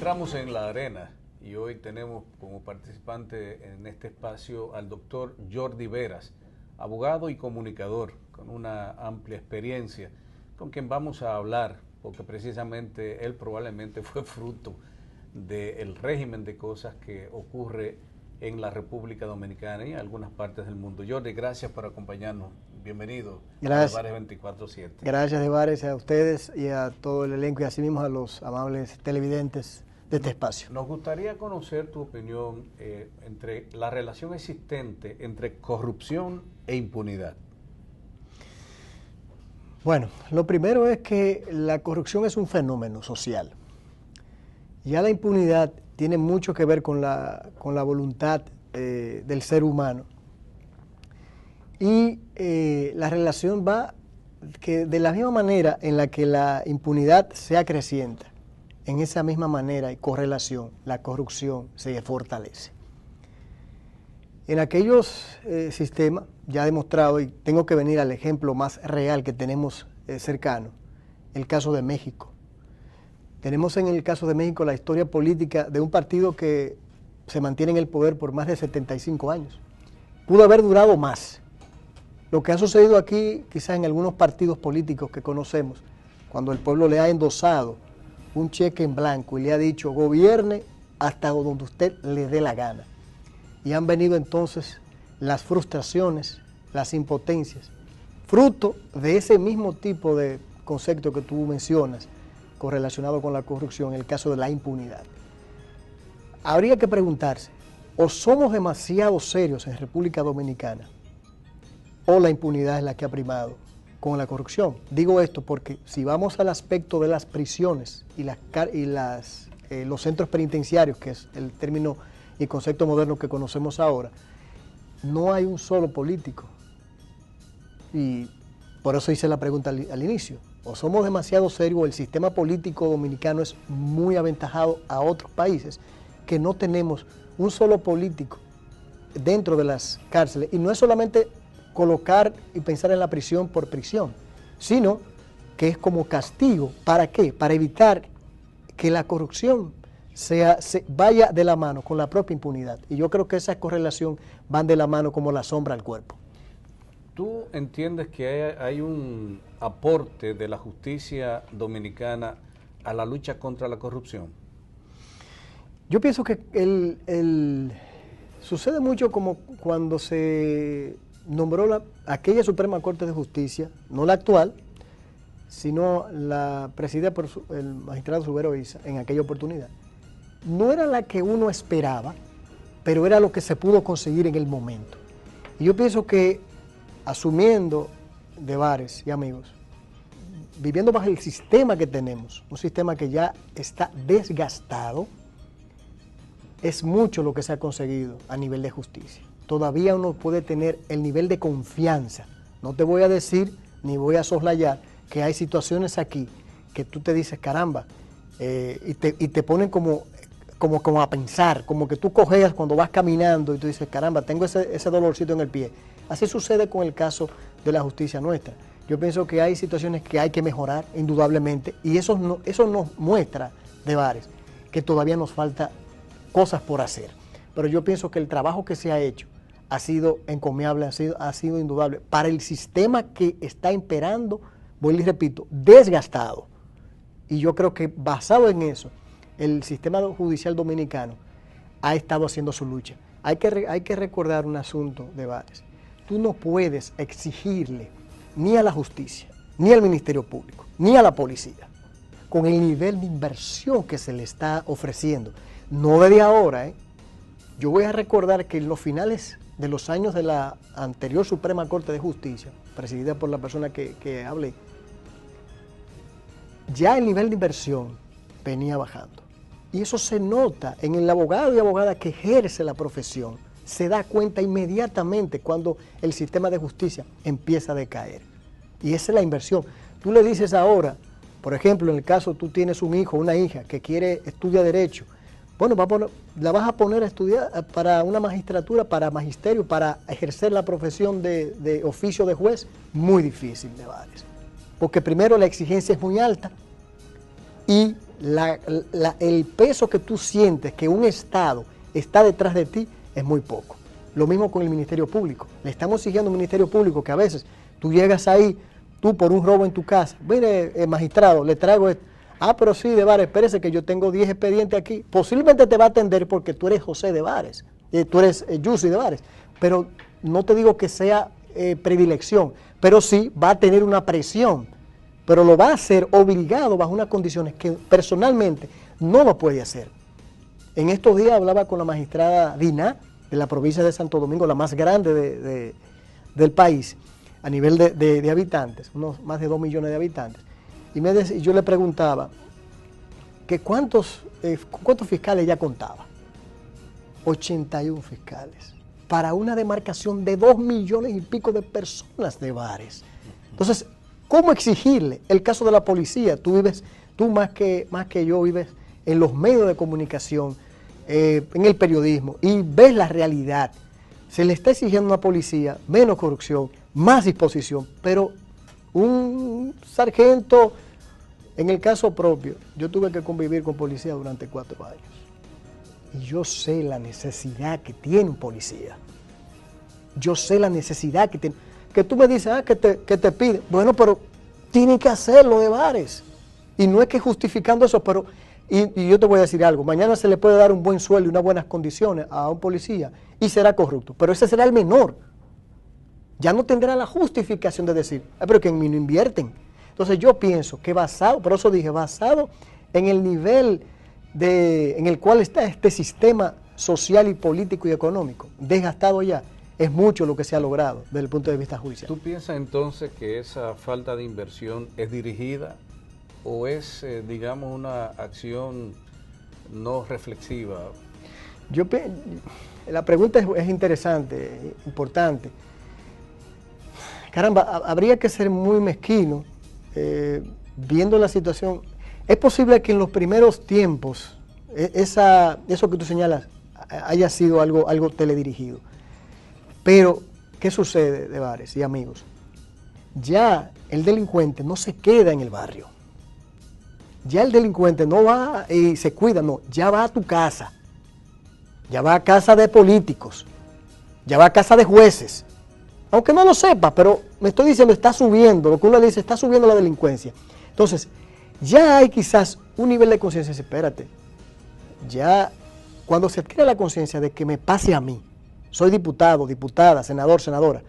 Entramos en la arena y hoy tenemos como participante en este espacio al doctor Jordi Veras, abogado y comunicador con una amplia experiencia, con quien vamos a hablar, porque precisamente él probablemente fue fruto del régimen de cosas que ocurre en la República Dominicana y en algunas partes del mundo. Jordi, gracias por acompañarnos. Bienvenido a Debares 24/7. Gracias, Debares, a ustedes y a todo el elenco y asimismo a los amables televidentes de este espacio. Nos gustaría conocer tu opinión entre la relación existente entre corrupción e impunidad. Bueno, lo primero es que la corrupción es un fenómeno social. Ya la impunidad tiene mucho que ver con la voluntad del ser humano. Y la relación va que de la misma manera en la que la impunidad se acrecienta, en esa misma manera y correlación, la corrupción se fortalece. En aquellos sistemas, ya demostrado, y tengo que venir al ejemplo más real que tenemos cercano, el caso de México. Tenemos en el caso de México la historia política de un partido que se mantiene en el poder por más de 75 años. Pudo haber durado más. Lo que ha sucedido aquí, quizás en algunos partidos políticos que conocemos, cuando el pueblo le ha endosado un cheque en blanco y le ha dicho, gobierne hasta donde usted le dé la gana. Y han venido entonces las frustraciones, las impotencias, fruto de ese mismo tipo de concepto que tú mencionas, correlacionado con la corrupción, en el caso de la impunidad. Habría que preguntarse, o somos demasiado serios en República Dominicana, o la impunidad es la que ha primado con la corrupción. Digo esto porque si vamos al aspecto de las prisiones y los centros penitenciarios, que es el término y concepto moderno que conocemos ahora, no hay un solo político. Y por eso hice la pregunta al inicio. O somos demasiado serios, o el sistema político dominicano es muy aventajado a otros países, que no tenemos un solo político dentro de las cárceles. Y no es solamente colocar y pensar en la prisión por prisión, sino que es como castigo. ¿Para qué? Para evitar que la corrupción vaya de la mano con la propia impunidad. Y yo creo que esa correlación van de la mano como la sombra al cuerpo. ¿Tú entiendes que hay un aporte de la justicia dominicana a la lucha contra la corrupción? Yo pienso que sucede mucho como cuando se nombró aquella Suprema Corte de Justicia, no la actual, sino la presidida por el magistrado Subero Isa en aquella oportunidad. No era la que uno esperaba, pero era lo que se pudo conseguir en el momento. Y yo pienso que asumiendo, Debares y amigos, viviendo bajo el sistema que tenemos, un sistema que ya está desgastado, es mucho lo que se ha conseguido a nivel de justicia. Todavía uno puede tener el nivel de confianza. No te voy a decir, ni voy a soslayar, que hay situaciones aquí que tú te dices, caramba, y te ponen como a pensar, como que tú cojeas cuando vas caminando y tú dices, caramba, tengo ese dolorcito en el pie. Así sucede con el caso de la justicia nuestra. Yo pienso que hay situaciones que hay que mejorar, indudablemente, y eso nos muestra, Debares, que todavía nos falta cosas por hacer. Pero yo pienso que el trabajo que se ha hecho ha sido encomiable, ha sido indudable. Para el sistema que está imperando, vuelvo y repito, desgastado. Y yo creo que basado en eso, el sistema judicial dominicano ha estado haciendo su lucha. Hay que recordar un asunto, Debares. Tú no puedes exigirle ni a la justicia, ni al Ministerio Público, ni a la policía, con el nivel de inversión que se le está ofreciendo. No desde ahora, Yo voy a recordar que en los finales de los años de la anterior Suprema Corte de Justicia, presidida por la persona que hablé, ya el nivel de inversión venía bajando. Y eso se nota en el abogado y abogada que ejerce la profesión. Se da cuenta inmediatamente cuando el sistema de justicia empieza a decaer. Y esa es la inversión. Tú le dices ahora, por ejemplo, en el caso tú tienes un hijo o una hija que estudia Derecho, bueno, la vas a poner a estudiar para una magistratura, para magisterio, para ejercer la profesión de oficio de juez, muy difícil, Debares. Porque primero la exigencia es muy alta y el peso que tú sientes que un Estado está detrás de ti es muy poco. Lo mismo con el Ministerio Público. Le estamos exigiendo al Ministerio Público que a veces tú llegas ahí, tú por un robo en tu casa, mire, magistrado, le traigo esto. Ah, pero sí, de Bares, espérese que yo tengo 10 expedientes aquí. Posiblemente te va a atender porque tú eres José de Bares, tú eres Yussi de Bares, pero no te digo que sea predilección, pero sí va a tener una presión, pero lo va a hacer obligado bajo unas condiciones que personalmente no lo puede hacer. En estos días hablaba con la magistrada Diná, de la provincia de Santo Domingo, la más grande del país, a nivel de habitantes, unos más de 2 millones de habitantes, y yo le preguntaba que cuántos fiscales ella contaba. 81 fiscales, para una demarcación de 2 millones y pico de personas de Bares. Entonces, ¿cómo exigirle? El caso de la policía, tú más que yo vives en los medios de comunicación, en el periodismo, y ves la realidad. Se le está exigiendo a una policía menos corrupción, más disposición, pero un sargento, en el caso propio, yo tuve que convivir con policía durante 4 años. Y yo sé la necesidad que tiene un policía. Yo sé la necesidad que tiene. Que tú me dices, que te pide. Bueno, pero tienen que hacerlo de Bares. Y no es que justificando eso, pero... Y yo te voy a decir algo, mañana se le puede dar un buen sueldo y unas buenas condiciones a un policía y será corrupto, pero ese será el menor. Ya no tendrá la justificación de decir, pero que en mí no invierten. Entonces yo pienso que por eso dije, basado en el nivel en el cual está este sistema social y político y económico, desgastado ya, es mucho lo que se ha logrado desde el punto de vista judicial. ¿Tú piensas entonces que esa falta de inversión es dirigida o es, digamos, una acción no reflexiva? La pregunta es interesante, importante. Caramba, habría que ser muy mezquino viendo la situación. Es posible que en los primeros tiempos eso que tú señalas haya sido algo teledirigido. Pero, ¿qué sucede, de Bares y amigos? Ya el delincuente no se queda en el barrio. Ya el delincuente no va y se cuida, no, ya va a tu casa, ya va a casa de políticos, ya va a casa de jueces, aunque no lo sepa, pero me estoy diciendo, está subiendo, lo que uno dice, está subiendo la delincuencia. Entonces, ya hay quizás un nivel de conciencia, espérate, ya cuando se adquiere la conciencia de que me pase a mí, soy diputado, diputada, senador, senadora,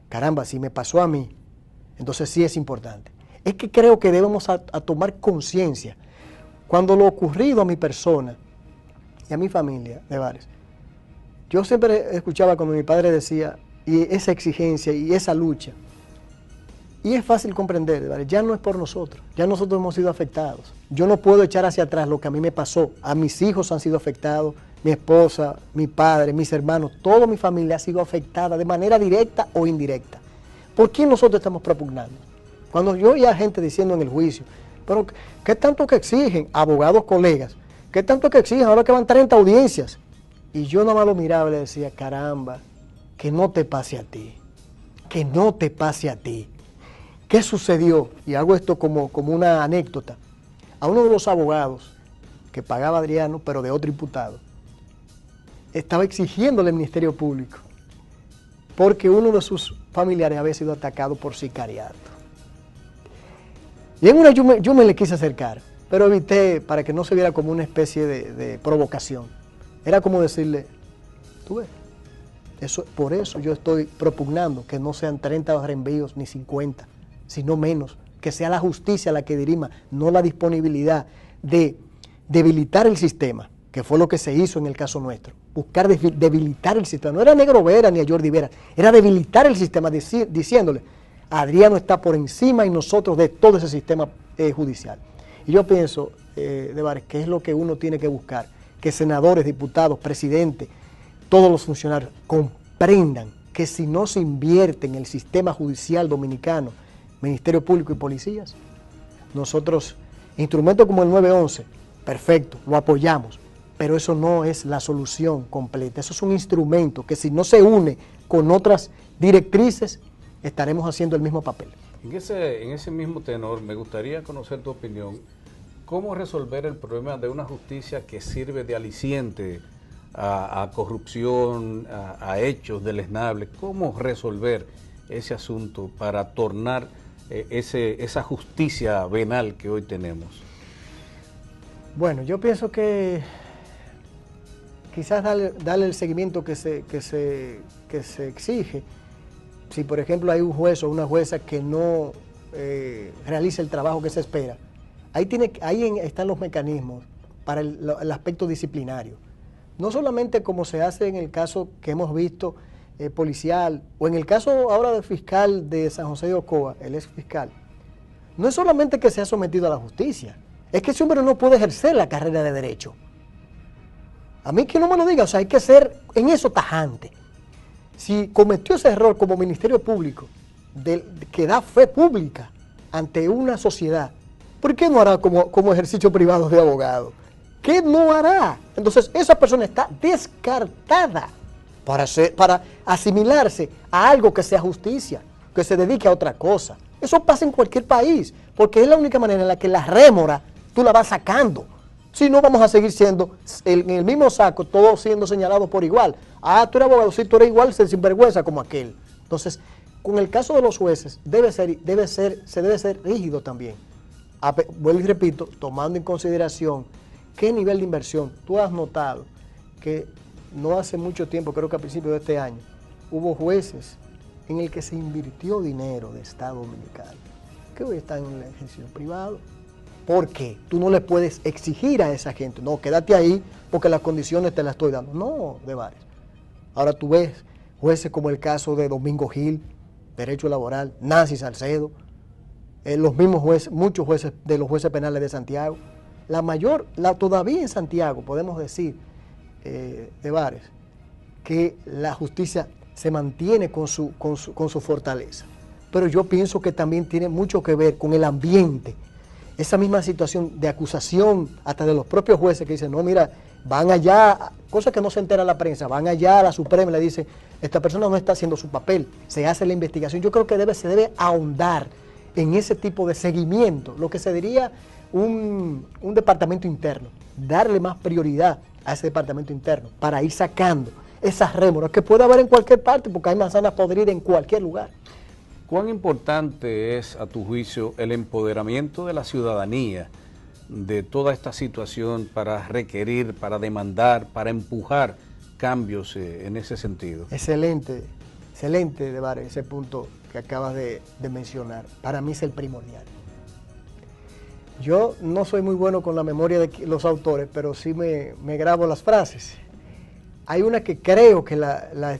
caramba, si me pasó a mí, entonces sí es importante. Es que creo que debemos a tomar conciencia. Cuando lo ocurrido a mi persona y a mi familia de Bares, yo siempre escuchaba cuando mi padre decía, y esa exigencia y esa lucha, y es fácil comprender, ¿vale? Ya no es por nosotros, ya nosotros hemos sido afectados. Yo no puedo echar hacia atrás lo que a mí me pasó, a mis hijos han sido afectados, mi esposa, mi padre, mis hermanos, toda mi familia ha sido afectada de manera directa o indirecta. ¿Por quién nosotros estamos propugnando? Cuando yo oía gente diciendo en el juicio, pero ¿qué tanto que exigen? Abogados, colegas, ¿qué tanto que exigen? Ahora que van 30 audiencias. Y yo nada más lo miraba y le decía, caramba, que no te pase a ti, que no te pase a ti. ¿Qué sucedió? Y hago esto como una anécdota. A uno de los abogados que pagaba Adriano, pero de otro imputado, estaba exigiéndole al Ministerio Público porque uno de sus familiares había sido atacado por sicariato. Y en una yo me le quise acercar, pero evité para que no se viera como una especie de provocación. Era como decirle, tú ves, por eso yo estoy propugnando que no sean 30 reenvíos ni 50, sino menos, que sea la justicia la que dirima, no la disponibilidad de debilitar el sistema, que fue lo que se hizo en el caso nuestro. Buscar debilitar el sistema. No era Negro Vera ni a Jordi Vera, era debilitar el sistema diciéndole, Adriano está por encima y nosotros de todo ese sistema judicial. Y yo pienso, de Bares, que es lo que uno tiene que buscar, que senadores, diputados, presidentes, todos los funcionarios comprendan que si no se invierte en el sistema judicial dominicano, Ministerio Público y policías, nosotros, instrumentos como el 911, perfecto, lo apoyamos, pero eso no es la solución completa, eso es un instrumento que si no se une con otras directrices, estaremos haciendo el mismo papel. En ese mismo tenor, me gustaría conocer tu opinión ¿cómo resolver el problema de una justicia que sirve de aliciente a corrupción, a hechos deleznables? ¿Cómo resolver ese asunto para tornar esa justicia venal que hoy tenemos? Bueno, yo pienso que quizás darle el seguimiento que se exige. Si por ejemplo hay un juez o una jueza que no realiza el trabajo que se espera, ahí están los mecanismos para el aspecto disciplinario. No solamente como se hace en el caso que hemos visto policial, o en el caso ahora del fiscal de San José de Ocoa, el ex fiscal, no es solamente que se ha sometido a la justicia, es que ese hombre no puede ejercer la carrera de derecho. A mí que no me lo diga, o sea, hay que ser en eso tajante. Si cometió ese error como Ministerio Público, que da fe pública ante una sociedad, ¿por qué no hará como ejercicio privado de abogado? ¿Qué no hará? Entonces, esa persona está descartada para asimilarse a algo que sea justicia, que se dedique a otra cosa. Eso pasa en cualquier país, porque es la única manera en la que la rémora tú la vas sacando. Si no, vamos a seguir siendo en el mismo saco, todos siendo señalados por igual. Ah, tú eres abogado, sí, tú eres igual, sinvergüenza como aquel. Entonces, con el caso de los jueces, se debe ser rígido también. Vuelvo y repito, tomando en consideración qué nivel de inversión. Tú has notado que no hace mucho tiempo, creo que a principios de este año, hubo jueces en el que se invirtió dinero de Estado Dominicano, que hoy están en el ejercicio privado. ¿Por qué? Tú no le puedes exigir a esa gente, no, quédate ahí porque las condiciones te las estoy dando. No, de varios. Ahora tú ves jueces como el caso de Domingo Gil, Derecho Laboral, Nancy Salcedo, los mismos jueces, muchos jueces de los jueces penales de Santiago. Todavía en Santiago podemos decir, de Bares, que la justicia se mantiene con su fortaleza. Pero yo pienso que también tiene mucho que ver con el ambiente. Esa misma situación de acusación hasta de los propios jueces que dicen, no, mira, van allá, cosa que no se entera la prensa, van allá a la Suprema y le dicen, esta persona no está haciendo su papel, se hace la investigación. Yo creo que se debe ahondar en ese tipo de seguimiento, lo que se diría un departamento interno, darle más prioridad a ese departamento interno para ir sacando esas rémoras que puede haber en cualquier parte, porque hay manzanas podridas en cualquier lugar. ¿Cuán importante es, a tu juicio, el empoderamiento de la ciudadanía de toda esta situación para requerir, para demandar, para empujar cambios en ese sentido? Excelente, excelente, Debares, ese punto que acabas de mencionar. Para mí es el primordial. Yo no soy muy bueno con la memoria de los autores, pero sí me grabo las frases. Hay una que creo que la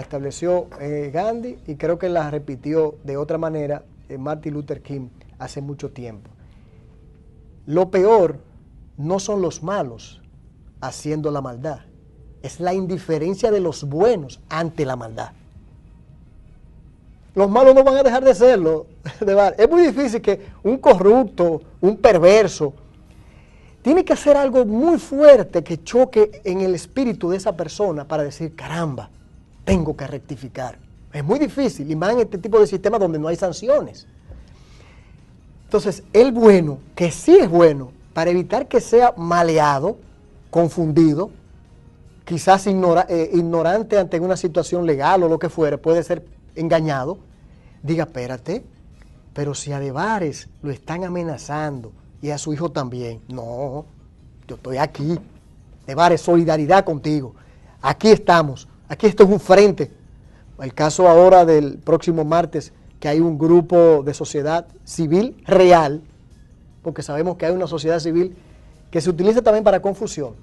estableció Gandhi y creo que la repitió de otra manera Martin Luther King hace mucho tiempo. Lo peor no son los malos haciendo la maldad, es la indiferencia de los buenos ante la maldad. Los malos no van a dejar de serlo. Es muy difícil que un corrupto, un perverso, tiene que hacer algo muy fuerte que choque en el espíritu de esa persona para decir, caramba, tengo que rectificar. Es muy difícil, y más en este tipo de sistemas donde no hay sanciones. Entonces, el bueno, que sí es bueno, para evitar que sea maleado, confundido, quizás ignorante ante una situación legal o lo que fuera, puede ser engañado, diga, espérate, pero si a Debares lo están amenazando, y a su hijo también. No, yo estoy aquí. Debares, solidaridad contigo. Aquí estamos. Aquí esto es un frente. El caso ahora del próximo martes, que hay un grupo de sociedad civil real, porque sabemos que hay una sociedad civil que se utiliza también para confusión,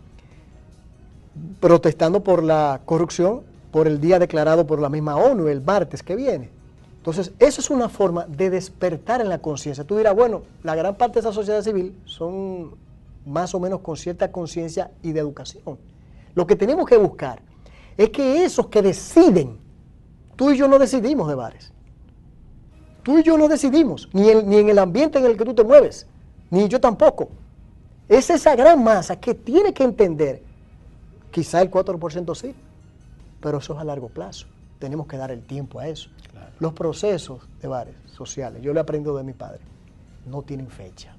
protestando por la corrupción, por el día declarado por la misma ONU, el martes que viene. Entonces, eso es una forma de despertar en la conciencia. Tú dirás, bueno, la gran parte de esa sociedad civil son más o menos con cierta conciencia y de educación. Lo que tenemos que buscar es que esos que deciden, tú y yo no decidimos, Debares. Tú y yo no decidimos, ni en el ambiente en el que tú te mueves, ni yo tampoco. Es esa gran masa que tiene que entender, quizá el 4% sí, pero eso es a largo plazo. Tenemos que dar el tiempo a eso. Claro. Los procesos de bares sociales, yo lo he aprendido de mi padre, no tienen fecha.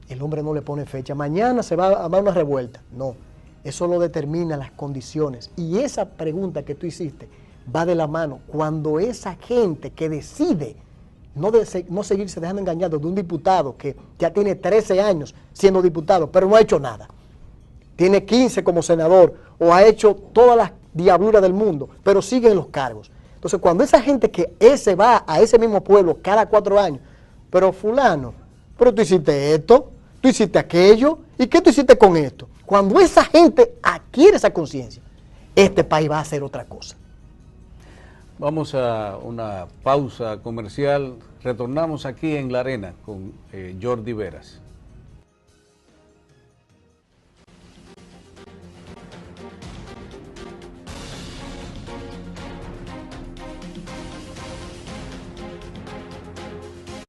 el hombre no le pone fecha. Mañana se va a dar una revuelta. No, eso lo determinan las condiciones. Y esa pregunta que tú hiciste va de la mano cuando esa gente que decide no seguirse dejando engañado de un diputado que ya tiene 13 años siendo diputado, pero no ha hecho nada. Tiene 15 como senador o ha hecho todas las diabluras del mundo, pero sigue en los cargos. Entonces, cuando esa gente que ese va a ese mismo pueblo cada 4 años, pero fulano, pero tú hiciste esto, tú hiciste aquello, ¿y qué tú hiciste con esto? Cuando esa gente adquiere esa conciencia, este país va a hacer otra cosa. Vamos a una pausa comercial. Retornamos aquí en La Arena con Jordi Veras.